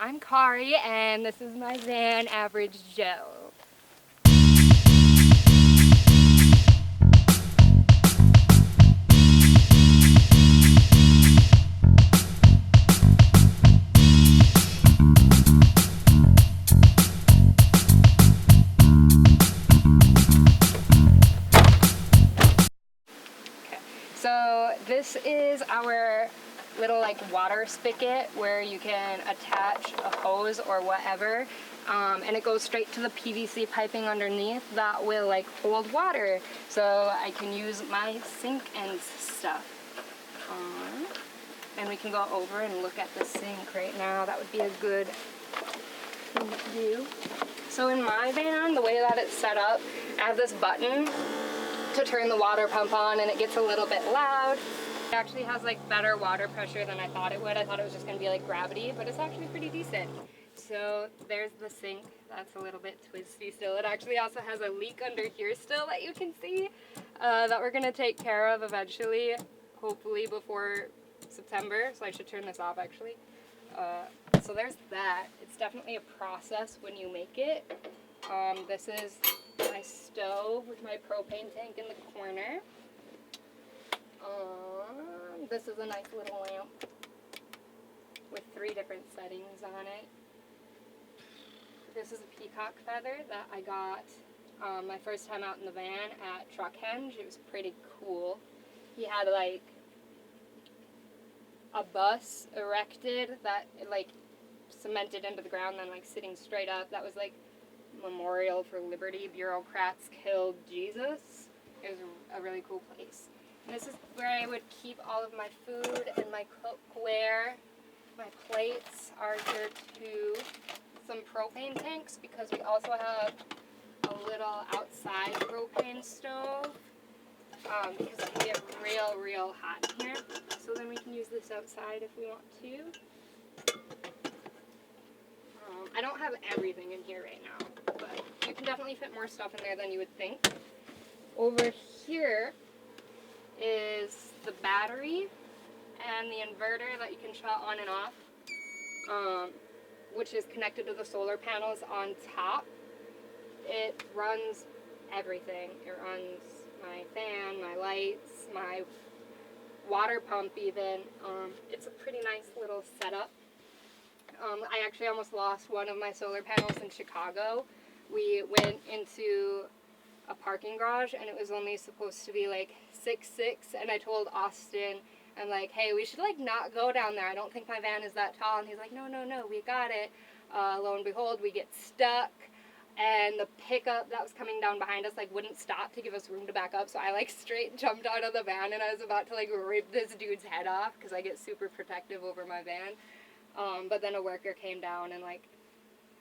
I'm Karee, and this is my van, Average Joe. So this is our little water spigot where you can attach a hose or whatever, and it goes straight to the PVC piping underneath that will hold water, so I can use my sink and stuff. And we can go over and look at the sink right now. That would be a good thing to do. So in my van, the way that it's set up, I have this button to turn the water pump on, and it gets a little bit loud. It actually has better water pressure than I thought it would. I thought it was just going to be like gravity, but it's actually pretty decent. So there's the sink. That's a little bit twisty still. It actually also has a leak under here still that you can see that we're going to take care of eventually, hopefully before September. So I should turn this off actually. So there's that. It's definitely a process when you make it. This is my stove with my propane tank in the corner. This is a nice little lamp with 3 different settings on it. This is a peacock feather that I got my first time out in the van at Truckhenge. It was pretty cool. He had a bus erected that cemented into the ground, then sitting straight up. That was Memorial for Liberty. Bureaucrats killed Jesus. It was a really cool place. And this is where I would keep all of my food and my cookware. My plates are here too. Some propane tanks, because we also have a little outside propane stove, because it can get real hot in here. So then we can use this outside if we want to. I don't have everything in here right now, but you can definitely fit more stuff in there than you would think. Over here is the battery and the inverter that you can shut on and off, which is connected to the solar panels on top. It runs everything. It runs my fan, my lights, my water pump even. It's a pretty nice little setup. I actually almost lost one of my solar panels in Chicago. We went into a parking garage and it was only supposed to be 6'6", and I told Austin, I'm like, hey, we should not go down there. I don't think my van is that tall. And he's like, no, we got it. Lo and behold, we get stuck, and the pickup that was coming down behind us wouldn't stop to give us room to back up. So I straight jumped out of the van, and I was about to rip this dude's head off because I get super protective over my van. But then a worker came down and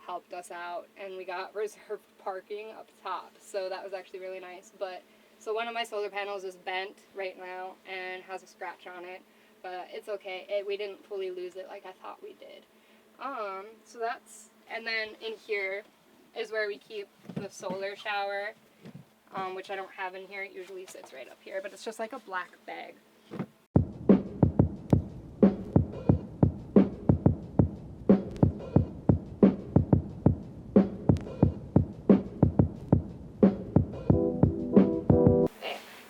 helped us out, and we got reserved parking up top, so that was actually really nice. But so one of my solar panels is bent right now and has a scratch on it, but it's okay. We didn't fully lose it like I thought we did. So that's, and then in here is where we keep the solar shower, which I don't have in here. It usually sits right up here, but it's just a black bag.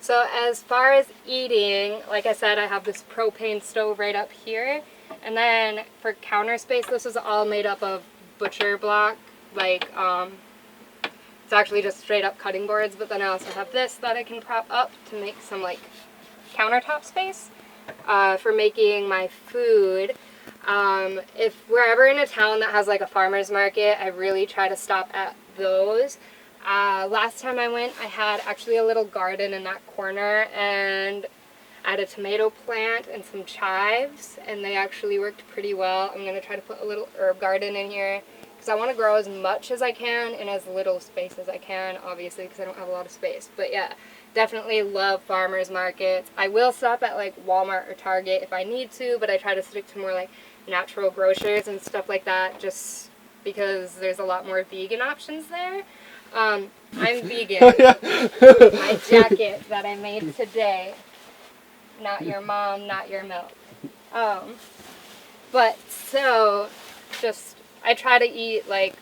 So as far as eating, like I said, I have this propane stove right up here. And then for counter space, this is all made up of butcher block. It's actually just straight up cutting boards. But then I also have this that I can prop up to make some countertop space for making my food. If we're ever in a town that has a farmer's market, I really try to stop at those. Last time I went, I had actually a little garden in that corner, and I had a tomato plant and some chives, and they actually worked pretty well. I'm going to try to put a little herb garden in here, because I want to grow as much as I can in as little space as I can, obviously, because I don't have a lot of space. But yeah, definitely love farmers markets. I will stop at Walmart or Target if I need to, but I try to stick to more natural grocers and stuff like that, just because there's a lot more vegan options there. I'm vegan. My jacket that I made today. Not your mom, not your milk. But so, just I try to eat like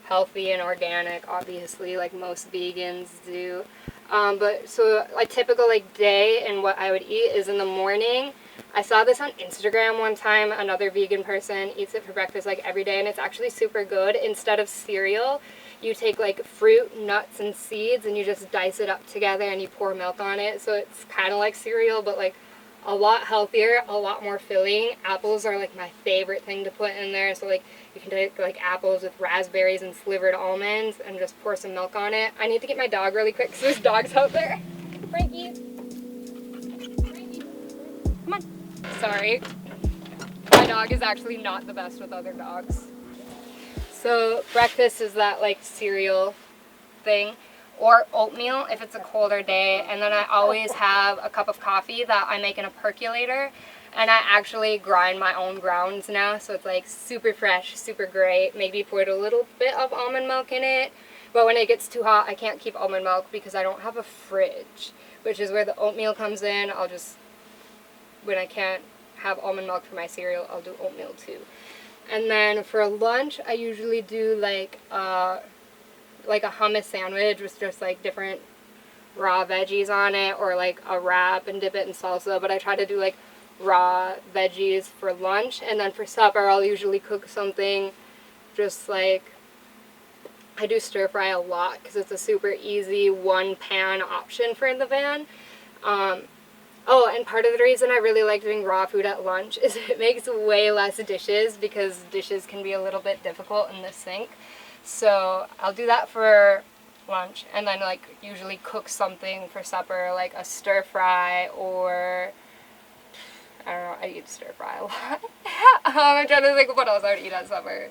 healthy and organic, obviously, like most vegans do. But so a typical like day and what I would eat is in the morning. I saw this on Instagram one time. Another vegan person eats it for breakfast like every day, and it's actually super good. Instead of cereal, you take like fruit, nuts, and seeds, and you just dice it up together, and you pour milk on it. So it's kind of like cereal, but like a lot healthier, a lot more filling. Apples are like my favorite thing to put in there. So like you can take like apples with raspberries and slivered almonds and just pour some milk on it. I need to get my dog really quick because there's dogs out there. Frankie. Come on. Sorry. My dog is actually not the best with other dogs. So breakfast is that like cereal thing, or oatmeal if it's a colder day, and then I always have a cup of coffee that I make in a percolator, and I actually grind my own grounds now, so it's like super fresh, super great. Maybe put a little bit of almond milk in it, but when it gets too hot I can't keep almond milk because I don't have a fridge, which is where the oatmeal comes in. I'll just, when I can't have almond milk for my cereal, I'll do oatmeal too. And then for lunch I usually do like a hummus sandwich with just like different raw veggies on it, or like a wrap and dip it in salsa, but I try to do like raw veggies for lunch. And then for supper I'll usually cook something just like, I do stir fry a lot because it's a super easy one pan option for in the van. Oh, and part of the reason I really like doing raw food at lunch is it makes way less dishes, because dishes can be a little bit difficult in the sink. So I'll do that for lunch, and then like usually cook something for supper, like a stir fry, or I don't know, I eat stir fry a lot. I'm trying to think of what else I would eat at supper.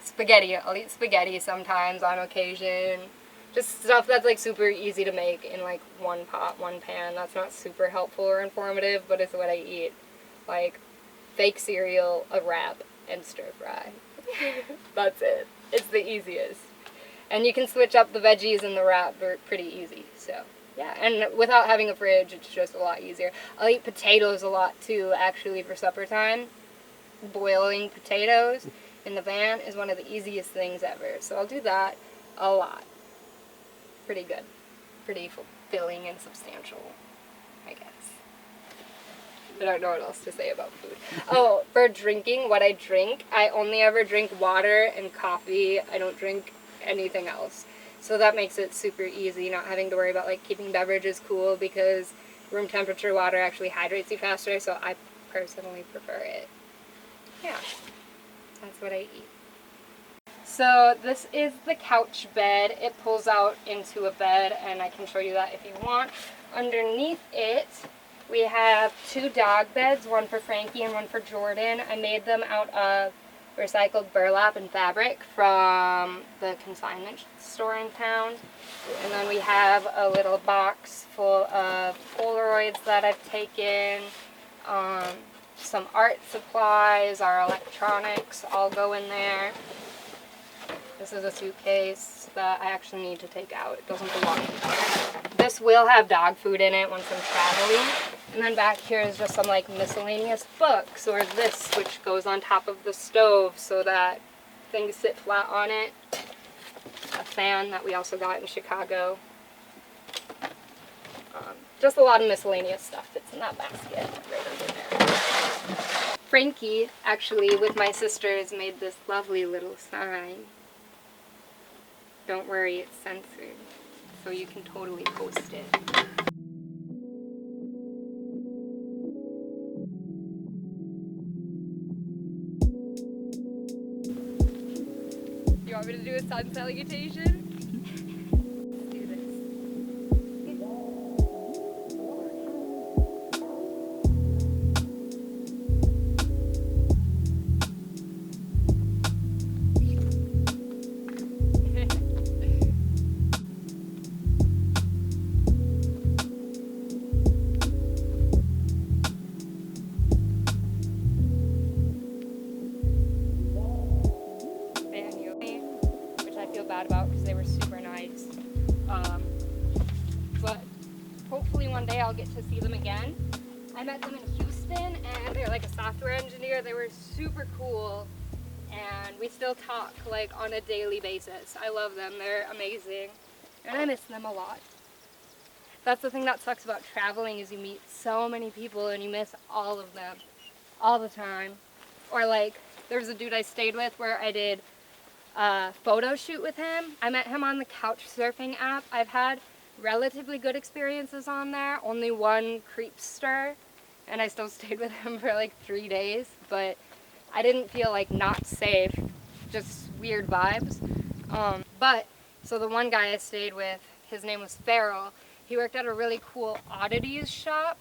Spaghetti. I'll eat spaghetti sometimes on occasion. Just stuff that's like super easy to make in like one pot, one pan. That's not super helpful or informative, but it's what I eat. Like fake cereal, a wrap, and stir fry. That's it. It's the easiest. And you can switch up the veggies in the wrap pretty easy. So yeah, and without having a fridge, it's just a lot easier. I'll eat potatoes a lot too, actually, for supper time. Boiling potatoes in the van is one of the easiest things ever. So I'll do that a lot. Pretty good. Pretty fulfilling and substantial, I guess. I don't know what else to say about food. Oh, for drinking, what I drink, I only ever drink water and coffee. I don't drink anything else. So that makes it super easy, not having to worry about like keeping beverages cool, because room temperature water actually hydrates you faster, so I personally prefer it. Yeah, that's what I eat. So this is the couch bed. It pulls out into a bed, and I can show you that if you want. Underneath it, we have two dog beds, one for Frankie and one for Jordan. I made them out of recycled burlap and fabric from the consignment store in town. And then we have a little box full of Polaroids that I've taken, some art supplies, our electronics all go in there. This is a suitcase that I actually need to take out. It doesn't belong in there. This will have dog food in it once I'm traveling. And then back here is just some like miscellaneous books, or this, which goes on top of the stove so that things sit flat on it. A fan that we also got in Chicago. Just a lot of miscellaneous stuff fits in that basket right under there. Frankie, actually, with my sisters, made this lovely little sign. Don't worry, it's censored, so you can totally post it. You want me to do a sun salutation? Let's do this. Bad about because they were super nice, but hopefully one day I'll get to see them again. I met them in Houston. Austin, and they're like a software engineer. They were super cool, and we still talk like on a daily basis. I love them. They're amazing, and I miss them a lot. That's the thing that sucks about traveling, is you meet so many people and you miss all of them all the time. Or like, there was a dude I stayed with where I did a photo shoot with him. I met him on the couch surfing app. I've had relatively good experiences on there. Only one creepster, and I still stayed with him for like 3 days, but I didn't feel like not safe, just weird vibes. So the one guy I stayed with, his name was Farrell. He worked at a really cool oddities shop,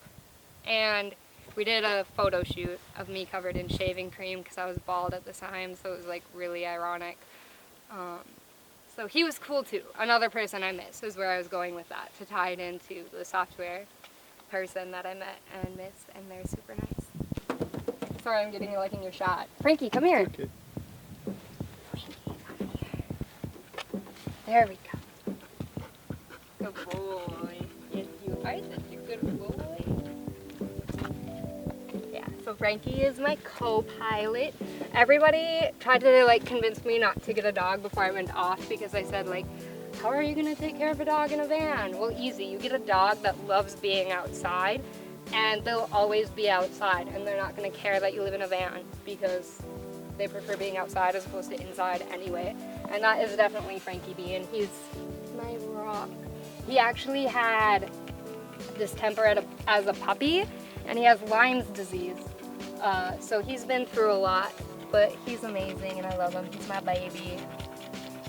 and we did a photo shoot of me covered in shaving cream because I was bald at the time, so it was like really ironic. So he was cool too. Another person I miss is where I was going with that, to tie it into the software person that I met and missed, and they're super nice. Sorry, I'm getting you like in your shot. Frankie, come here. Okay. Frankie, come here. There we go. Good boy. Yes, you are such a good boy. Yeah, so Frankie is my co-pilot. Everybody tried to like convince me not to get a dog before I went off, because I said like, how are you gonna take care of a dog in a van? Well, easy. You get a dog that loves being outside, and they'll always be outside, and they're not gonna care that you live in a van, because they prefer being outside as opposed to inside anyway. And that is definitely Frankie B, and he's my rock. He actually had distemper as a puppy, and he has Lyme's disease. So he's been through a lot, but he's amazing and I love him. He's my baby.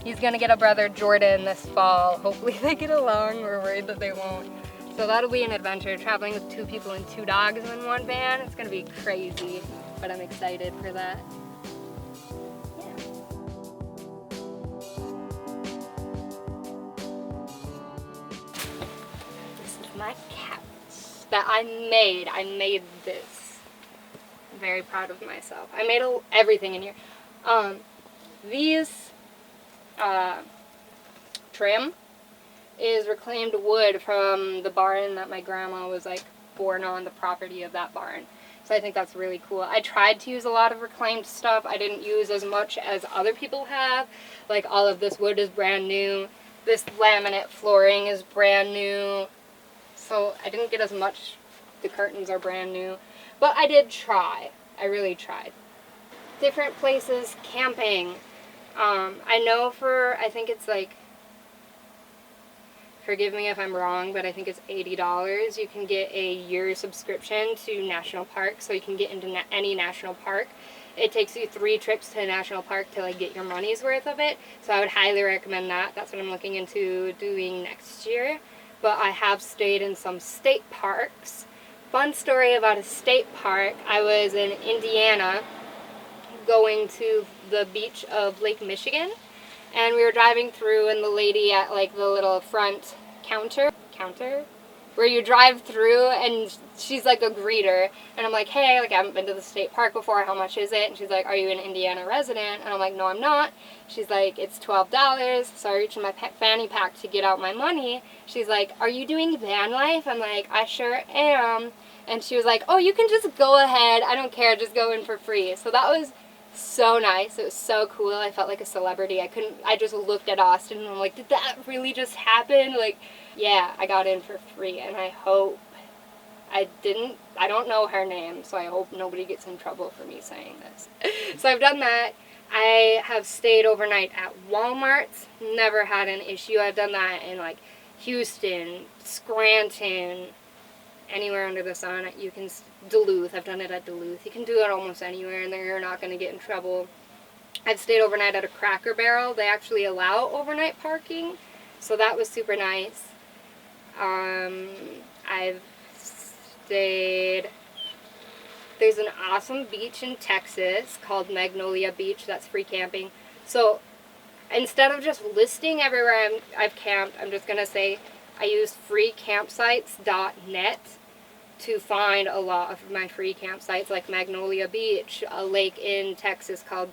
He's gonna get a brother, Jordan, this fall. Hopefully they get along. We're worried that they won't. So that'll be an adventure, traveling with 2 people and 2 dogs in one van. It's gonna be crazy, but I'm excited for that. My couch that I made this. I'm very proud of myself. I made everything in here. These trim is reclaimed wood from the barn that my grandma was like born on, the property of that barn. So I think that's really cool. I tried to use a lot of reclaimed stuff. I didn't use as much as other people have. Like, all of this wood is brand new. This laminate flooring is brand new. So I didn't get as much. The curtains are brand new. But I did try. I really tried. Different places, camping. I know I think it's like, forgive me if I'm wrong, but I think it's $80. You can get a year subscription to national parks, so you can get into any national park. It takes you 3 trips to a national park to like get your money's worth of it. So I would highly recommend that. That's what I'm looking into doing next year. But I have stayed in some state parks. Fun story about a state park. I was in Indiana going to the beach of Lake Michigan, and we were driving through, and the lady at like the little front counter where you drive through, and she's like a greeter, and I'm like, hey, like, I haven't been to the state park before, how much is it? And she's like, are you an Indiana resident? And I'm like, no, I'm not. She's like, it's $12. So I reach in my fanny pack to get out my money. She's like, are you doing van life? I'm like, I sure am. And she was like, oh, you can just go ahead, I don't care, just go in for free. So that was so nice. It was so cool. I felt like a celebrity. I just looked at Austin and I'm like, did that really just happen? Like, yeah, I got in for free, and I hope I don't know her name, so I hope nobody gets in trouble for me saying this. So I've done that. I have stayed overnight at Walmart's, never had an issue. I've done that in like Houston, Scranton, anywhere under the sun. Duluth, I've done it at Duluth. You can do it almost anywhere, and you're not going to get in trouble. I've stayed overnight at a Cracker Barrel. They actually allow overnight parking, so that was super nice. I've stayed, there's an awesome beach in Texas called Magnolia Beach that's free camping. So instead of just listing everywhere I've camped, I'm just going to say I use freecampsites.net to find a lot of my free campsites, like Magnolia Beach, a lake in Texas called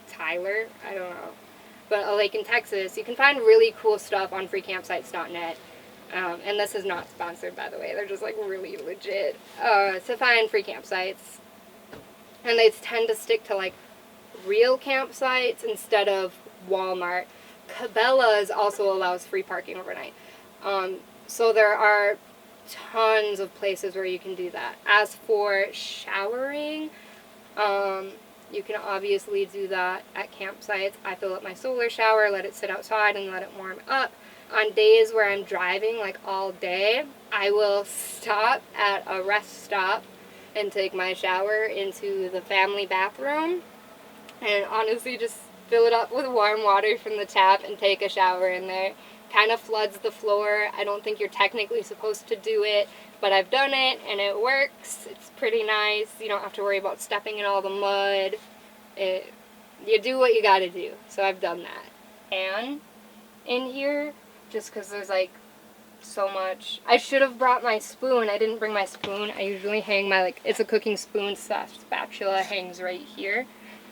Tyler, I don't know, but a lake in Texas. You can find really cool stuff on freecampsites.net. And this is not sponsored, by the way. They're just like really legit to find free campsites. And they tend to stick to like real campsites instead of Walmart. Cabela's also allows free parking overnight. So there are tons of places where you can do that. As for showering, you can obviously do that at campsites. I fill up my solar shower, let it sit outside, and let it warm up. On days where I'm driving like all day, I will stop at a rest stop and take my shower into the family bathroom, and honestly just fill it up with warm water from the tap and take a shower in there. Kind of floods the floor. I don't think you're technically supposed to do it, but I've done it and it works. It's pretty nice. You don't have to worry about stepping in all the mud. You do what you gotta do. So I've done that. And in here, just because there's like so much. I should have brought my spoon. I didn't bring my spoon. I usually hang my, like, it's a cooking spoon slash spatula, hangs right here.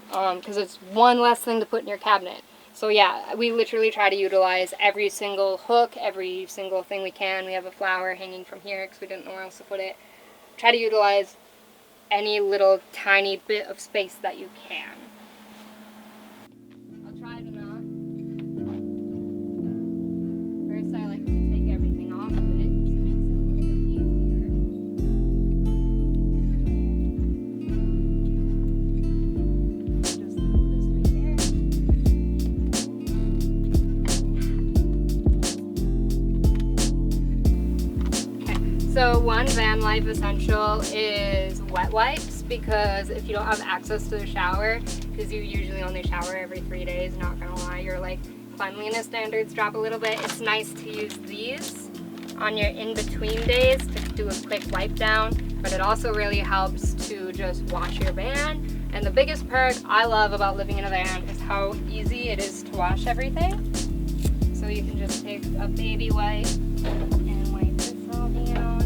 Because it's one less thing to put in your cabinet. So yeah, we literally try to utilize every single hook, every single thing we can. We have a flower hanging from here because we didn't know where else to put it. Try to utilize any little tiny bit of space that you can. I'll try to not. First, I like to take everything off of it because it makes it a little bit easier. Just leave this right there. Okay, so one van life essential is wet wipes, because if you don't have access to the shower, because you usually only shower every 3 days, not gonna lie, your like cleanliness standards drop a little bit. It's nice to use these on your in-between days to do a quick wipe down, but it also really helps to just wash your van. And the biggest perk I love about living in a van is how easy it is to wash everything. So you can just take a baby wipe and wipe this all down.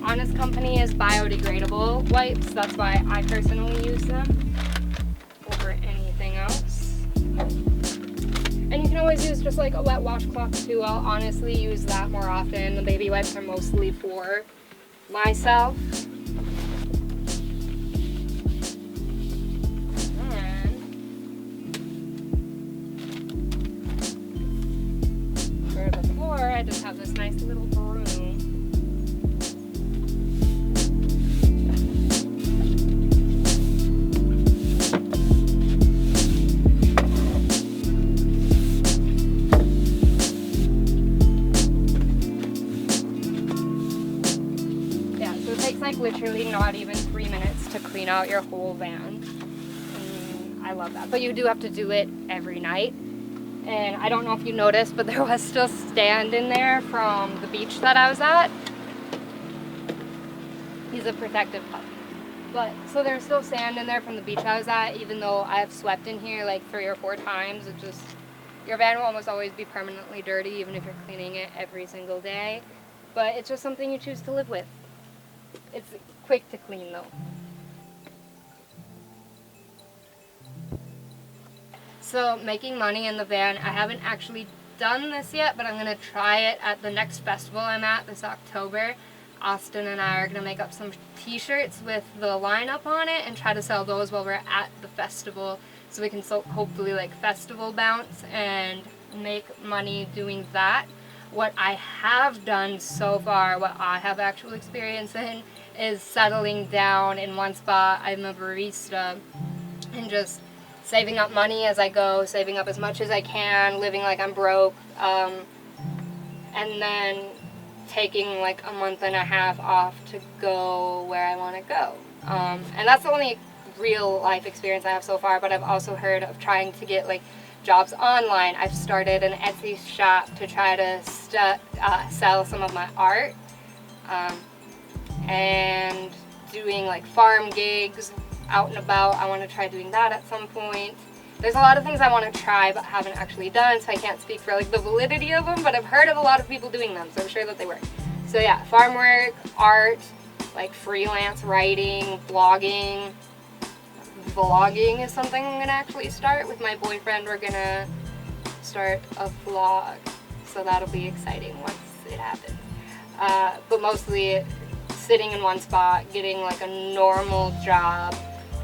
Honest Company is biodegradable wipes. That's why I personally use them over anything else. And you can always use just like a wet washcloth too. I'll honestly use that more often. The baby wipes are mostly for myself. And for the floor, I just have this nice little broom. Literally not even 3 minutes to clean out your whole van. I love that. But you do have to do it every night. And I don't know if you noticed, but there was still sand in there from the beach that I was at. He's a protective puppy. But so there's still sand in there from the beach I was at, even though I've swept in here like 3 or 4 times. It just, your van will almost always be permanently dirty, even if you're cleaning it every single day. But it's just something you choose to live with. It's quick to clean though. So making money in the van, I haven't actually done this yet, but I'm going to try it at the next festival I'm at this October. Austin and I are going to make up some t-shirts with the lineup on it and try to sell those while we're at the festival, so we can hopefully like festival bounce and make money doing that. What I have done so far, what I have actual experience in, is settling down in one spot. I'm a barista, and just saving up money as I go, saving up as much as I can, living like I'm broke, and then taking like a month and a half off to go where I want to go. And that's the only real life experience I have so far, but I've also heard of trying to get like jobs online. I've started an Etsy shop to try to sell some of my art, and doing like farm gigs out and about. I want to try doing that at some point. There's a lot of things I want to try but haven't actually done, so I can't speak for like the validity of them, but I've heard of a lot of people doing them, so I'm sure that they work. So yeah, farm work, art, like freelance writing, blogging. Vlogging is something I'm gonna actually start with my boyfriend. We're gonna start a vlog so that'll be exciting once it happens. But mostly sitting in one spot, getting like a normal job,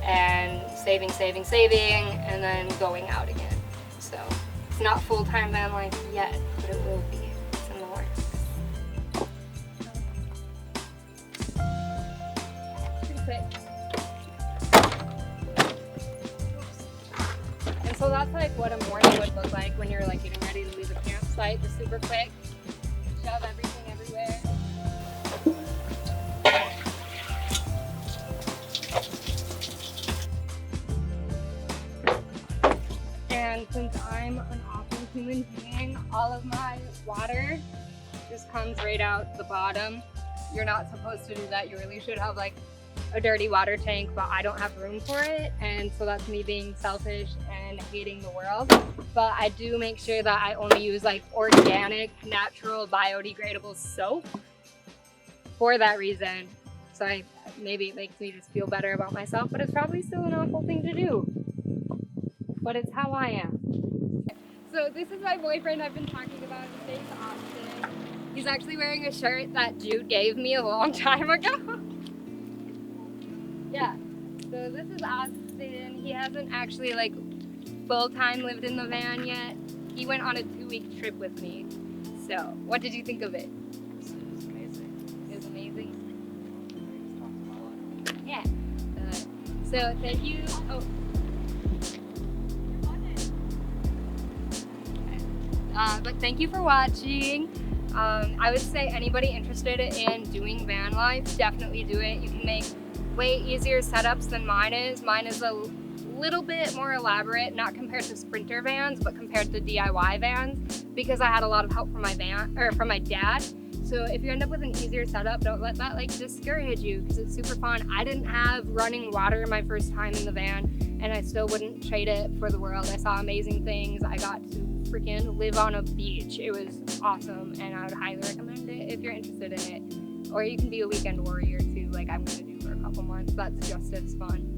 and saving, and then going out again. So it's not full-time van life yet, but it will be. It's in the works. Pretty quick. And so that's like what a morning would look like when you're like getting ready to leave a campsite. Just super quick, shove everything everywhere. And since I'm an awful human being, all of my water just comes right out the bottom. You're not supposed to do that. You really should have like a dirty water tank, but I don't have room for it, and so that's me being selfish and hating the world. But I do make sure that I only use like organic, natural, biodegradable soap for that reason. So maybe it makes me just feel better about myself, but it's probably still an awful thing to do. But it's how I am. So this is my boyfriend I've been talking about. His name's Austin. He's actually wearing a shirt that Jude gave me a long time ago. Yeah, so this is Austin. He hasn't actually like full-time lived in the van yet. He went on a 2-week trip with me. So what did you think of it? It was amazing. It was amazing? Yeah. So thank you. Oh. But thank you for watching. I would say anybody interested in doing van life, definitely do it. You can make way easier setups than mine is. Mine is a little bit more elaborate, not compared to Sprinter vans, but compared to DIY vans, because I had a lot of help from my dad. So if you end up with an easier setup, don't let that like discourage you, because it's super fun. I didn't have running water my first time in the van, and I still wouldn't trade it for the world. I saw amazing things. I got to freaking live on a beach. It was awesome, and I would highly recommend it if you're interested in it. Or you can be a weekend warrior too, like I'm gonna do for a couple months. That's just as fun.